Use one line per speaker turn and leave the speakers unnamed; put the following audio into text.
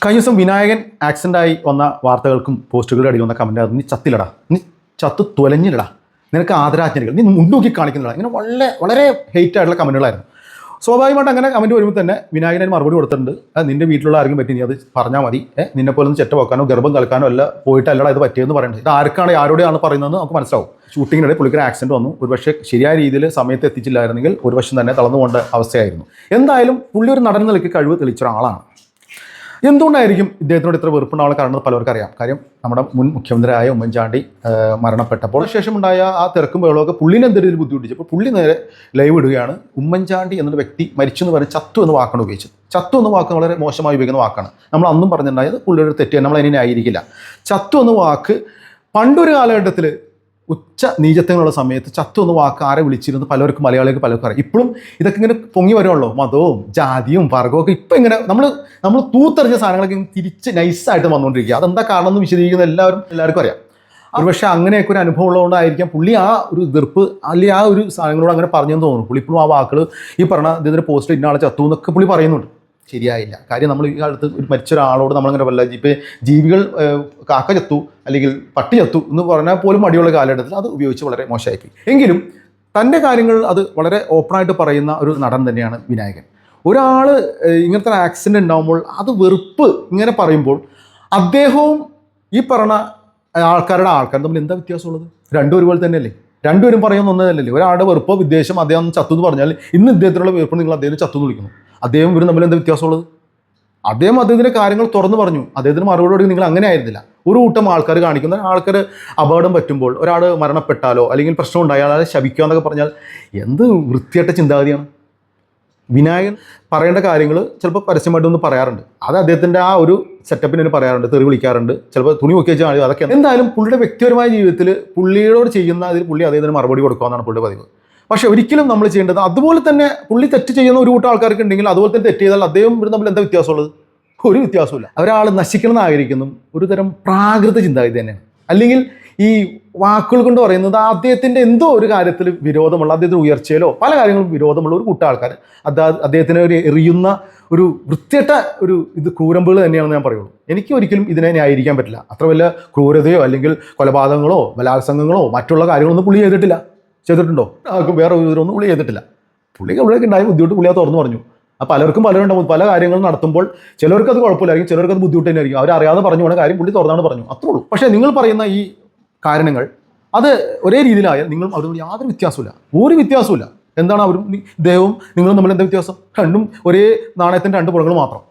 കഴിഞ്ഞ ദിവസം വിനായകൻ ആക്സിഡൻ്റായി വന്ന വാർത്തകൾക്കും പോസ്റ്റുകളുടെ അടിയിൽ വന്ന കമൻറ്റ് നീ ചത്തിലടാ, നീ ചത്ത് തൊലഞ്ഞില്ലടാ, നിനക്ക് ആദരാജ്ഞലികൾ, നീ മുൻതൂക്കി കാണിക്കുന്നില്ല, ഇങ്ങനെ വളരെ വളരെ ഹെയ്റ്റ് ആയിട്ടുള്ള കമൻറ്റുകളായിരുന്നു. സ്വാഭാവികമായിട്ട് അങ്ങനെ കമൻറ്റ് വരുമ്പോൾ തന്നെ വിനായകൻ മറുപടി കൊടുത്തിട്ടുണ്ട്. നിൻ്റെ വീട്ടിലുള്ള ആർക്കും പറ്റി നീ അത് പറഞ്ഞാൽ മതി, നിന്നെപ്പോലെ ഒന്ന് ചെറ്റ വെക്കാനോ ഗർഭം കളിക്കാനോ അല്ല പോയിട്ടല്ലടാ ഇത് പറ്റിയെന്ന് പറയുന്നത്. ഇത് ആർക്കാണ് ആരോടെയാണ് പറയുന്നതെന്ന് നമുക്ക് മനസ്സിലാവും. ഷൂട്ടിങ്ങിനിടെ പുള്ളിക്കൊരു ആക്സിഡൻറ്റ് വന്നു. ഒരുപക്ഷെ ശരിയായ രീതിയിൽ സമയത്ത് എത്തിച്ചില്ലായിരുന്നെങ്കിൽ ഒരു വശം തന്നെ തളർന്നുകൊണ്ട് അവസ്ഥയായിരുന്നു. എന്തായാലും പുള്ളി ഒരു നടൻ നിലയ്ക്ക് കഴിവ് തെളിയിച്ച ഒരാളാണ്. എന്തുകൊണ്ടായിരിക്കും ഇദ്ദേഹത്തിനോട് ഇത്ര വെറുപ്പുണ്ടാവാൻ കാരണം പലർക്കും അറിയാം. കാര്യം നമ്മുടെ മുൻ മുഖ്യമന്ത്രിയായ ഉമ്മൻചാണ്ടി മരണപ്പെട്ടപ്പോൾ ശേഷമുണ്ടായ ആ തിരക്കും ബഹളമൊക്കെ പുള്ളിനെ എന്തെങ്കിലും ബുദ്ധിമുട്ടിച്ചപ്പോൾ പുള്ളി നേരെ ലൈവ് ഇടുകയാണ്. ഉമ്മൻചാണ്ടി എന്നൊരു വ്യക്തി മരിച്ചു എന്ന് പറഞ്ഞ് ചത്തു എന്ന് വാക്കാണ് ഉപയോഗിച്ചത്. ചത്തു എന്ന വാക്ക് വളരെ മോശമായി ഉപയോഗിക്കുന്ന വാക്കാണ്. നമ്മൾ അന്നും പറഞ്ഞിട്ടുണ്ടായത് പുള്ളിയുടെ തെറ്റ്, നമ്മൾ അതിനെ ആയിരിക്കില്ല. ചത്തു എന്ന വാക്ക് പണ്ടൊരു കാലഘട്ടത്തിൽ ഉച്ച നീചത്വങ്ങളുള്ള സമയത്ത് ചത്തു എന്ന വാക്ക് ആരെ വിളിച്ചിരുന്നു പലർക്കും മലയാളികൾക്ക് പലർക്കും അറിയാം. ഇപ്പോഴും ഇതൊക്കെ ഇങ്ങനെ പൊങ്ങി വരുമല്ലോ, മതവും ജാതിയും വർഗവും ഒക്കെ ഇപ്പം ഇങ്ങനെ നമ്മൾ തൂത്തെറിഞ്ഞ സാധനങ്ങളൊക്കെ തിരിച്ച് നൈസായിട്ട് വന്നുകൊണ്ടിരിക്കുക. അതെന്താ കാരണം എന്ന് വിശദീകരിക്കുന്ന എല്ലാവർക്കും അറിയാം. ഒരുപക്ഷെ അങ്ങനെയൊക്കെ ഒരു അനുഭവം ഉള്ളതുകൊണ്ടായിരിക്കാം പുള്ളി ആ ഒരു എതിർപ്പ് അല്ലെങ്കിൽ ആ ഒരു സാധനങ്ങളോട് അങ്ങനെ പറഞ്ഞെന്ന് തോന്നുന്നു. പുള്ളി ഇപ്പോഴും ആ വാക്കുകൾ ഈ പറഞ്ഞ ഇതിൻ്റെ പോസ്റ്റ് ഇന്നാളെ ചത്തു എന്നൊക്കെ പുള്ളി പറയുന്നുണ്ട്. ശരിയായില്ല. കാര്യം നമ്മൾ ഈ കാലത്ത് ഒരു മരിച്ച ഒരാളോട് നമ്മളങ്ങനെ വല്ല ഇപ്പോൾ ജീവികൾ കാക്ക ചത്തു അല്ലെങ്കിൽ പട്ടി ചത്തു എന്ന് പറഞ്ഞാൽ പോലും മടിയുള്ള കാലഘട്ടത്തിൽ അത് ഉപയോഗിച്ച് വളരെ മോശമായിപ്പോയി. എങ്കിലും തൻ്റെ കാര്യങ്ങൾ അത് വളരെ ഓപ്പണായിട്ട് പറയുന്ന ഒരു നടൻ തന്നെയാണ് വിനായകൻ. ഒരാൾ ഇങ്ങനത്തെ ആക്സിഡൻറ്റ് ഉണ്ടാകുമ്പോൾ അത് വെറുപ്പ് ഇങ്ങനെ പറയുമ്പോൾ അദ്ദേഹവും ഈ പറഞ്ഞ ആൾക്കാരും തമ്മിൽ എന്താ വ്യത്യാസമുള്ളത്? രണ്ടും ഒരുപോലെ തന്നെയല്ലേ? രണ്ടുപേരും പറയുന്ന ഒന്നതല്ലേ? ഒരാളുടെ വെറുപ്പോ വിദ്വേഷം അദ്ദേഹം ചത്തു എന്ന് പറഞ്ഞാൽ ഇന്ന് ഇദ്ദേഹത്തിനുള്ള വെറുപ്പ് നിങ്ങൾ അദ്ദേഹം ചത്തു എന്ന് വിളിക്കുന്നു. അദ്ദേഹം ഇവരും തമ്മിൽ എന്താ വ്യത്യാസമുള്ളത്? അദ്ദേഹത്തിൻ്റെ കാര്യങ്ങൾ തുറന്നു പറഞ്ഞു. അദ്ദേഹത്തിന് മറുപടി നിങ്ങൾ അങ്ങനെ ആയിരുന്നില്ല. ഒരു കൂട്ടം ആൾക്കാർ കാണിക്കുന്ന ആൾക്കാർ അപകടം പറ്റുമ്പോൾ ഒരാൾ മരണപ്പെട്ടാലോ അല്ലെങ്കിൽ പ്രശ്നം ഉണ്ടായാൽ അയാളെ ശപിക്കുക എന്നൊക്കെ പറഞ്ഞാൽ എന്ത് വൃത്തിയായിട്ട ചിന്താഗതിയാണ്. വിനായകൻ പറയേണ്ട കാര്യങ്ങൾ ചിലപ്പോൾ പരസ്യമായിട്ടൊന്ന് പറയാറുണ്ട്. അത് അദ്ദേഹത്തിൻ്റെ ആ ഒരു സെറ്റപ്പിന് പറയാറുണ്ട്, തെറി വിളിക്കാറുണ്ട്, ചിലപ്പോൾ തുണി നോക്കി വെച്ചാൽ അതൊക്കെ. എന്തായാലും പുള്ളിയുടെ വ്യക്തിപരമായ ജീവിതത്തിൽ പുള്ളിയോട് ചെയ്യുന്ന അതിൽ പുള്ളി അദ്ദേഹത്തിന് മറുപടി കൊടുക്കുകയെന്നാണ് പുള്ളിയുടെ പതിവ്. പക്ഷേ ഒരിക്കലും നമ്മൾ ചെയ്യേണ്ടത് അതുപോലെ തന്നെ പുള്ളി തെറ്റ് ചെയ്യുന്ന ഒരു കൂട്ടം ആൾക്കാർക്ക് ഉണ്ടെങ്കിൽ അതുപോലെ തന്നെ തെറ്റ് ചെയ്താൽ അദ്ദേഹം തമ്മിൽ എന്താ വ്യത്യാസമുള്ളത്? ഒരു വ്യത്യാസമില്ല. ഒരാൾ നശിക്കണം എന്ന് ആഗ്രഹിക്കുന്നതും ഒരു തരം പ്രാകൃത ചിന്താഗതി തന്നെയാണ്. അല്ലെങ്കിൽ ഈ വാക്കുകൾ കൊണ്ട് പറയുന്നത് അദ്ദേഹത്തിൻ്റെ എന്തോ ഒരു കാര്യത്തിൽ വിരോധമുള്ള, അദ്ദേഹത്തിന് ഉയർച്ചയിലോ പല കാര്യങ്ങളും വിരോധമുള്ള ഒരു കൂട്ടം ആൾക്കാർ അദ്ദേഹത്തിന് ഒരു എറിയുന്ന ഒരു വൃത്തികെട്ട ഒരു ക്രൂരമ്പുകൾ തന്നെയാണെന്ന് ഞാൻ പറയുള്ളൂ. എനിക്ക് ഒരിക്കലും ഇതിനെ ന്യായീകരിക്കാൻ പറ്റില്ല. അത്ര വല്ല ക്രൂരതയോ അല്ലെങ്കിൽ കൊലപാതകങ്ങളോ ബലാത്സംഗങ്ങളോ മറ്റുള്ള കാര്യങ്ങളൊന്നും പുള്ളി ചെയ്തിട്ടുണ്ടോ? വേറെ വിവരമൊന്നും പുള്ളി ചെയ്തിട്ടില്ല. പുള്ളിക്ക് അവിടെയൊക്കെ ഉണ്ടായ ബുദ്ധിമുട്ട് പുള്ളി അത് തുറന്നു പറഞ്ഞു. പലർക്കും പലരുണ്ടാവും. പല കാര്യങ്ങളും നടത്തുമ്പോൾ ചിലർക്ക് അത് കുഴപ്പമില്ലായിരിക്കും, ചിലർക്ക് അത് ബുദ്ധിമുട്ട് തന്നെയായിരിക്കും. അവരറിയാതെ പറഞ്ഞു പോണ കാര്യം പുള്ളി തുറന്നാണ് പറഞ്ഞു, അത്രേ ഉള്ളൂ. പക്ഷേ നിങ്ങൾ പറയുന്ന ഈ കാരണങ്ങൾ അത് ഒരേ രീതിയിലായാൽ നിങ്ങൾ അവരോട് യാതൊരു വ്യത്യാസമില്ല, ഒരു വ്യത്യാസമില്ല. എന്താണ് അവരും ഇദ്ദേഹവും നിങ്ങളും തമ്മിൽ എന്താ വ്യത്യാസം? രണ്ടും ഒരേ നാണയത്തിൻ്റെ രണ്ട് പുറങ്ങൾ മാത്രം.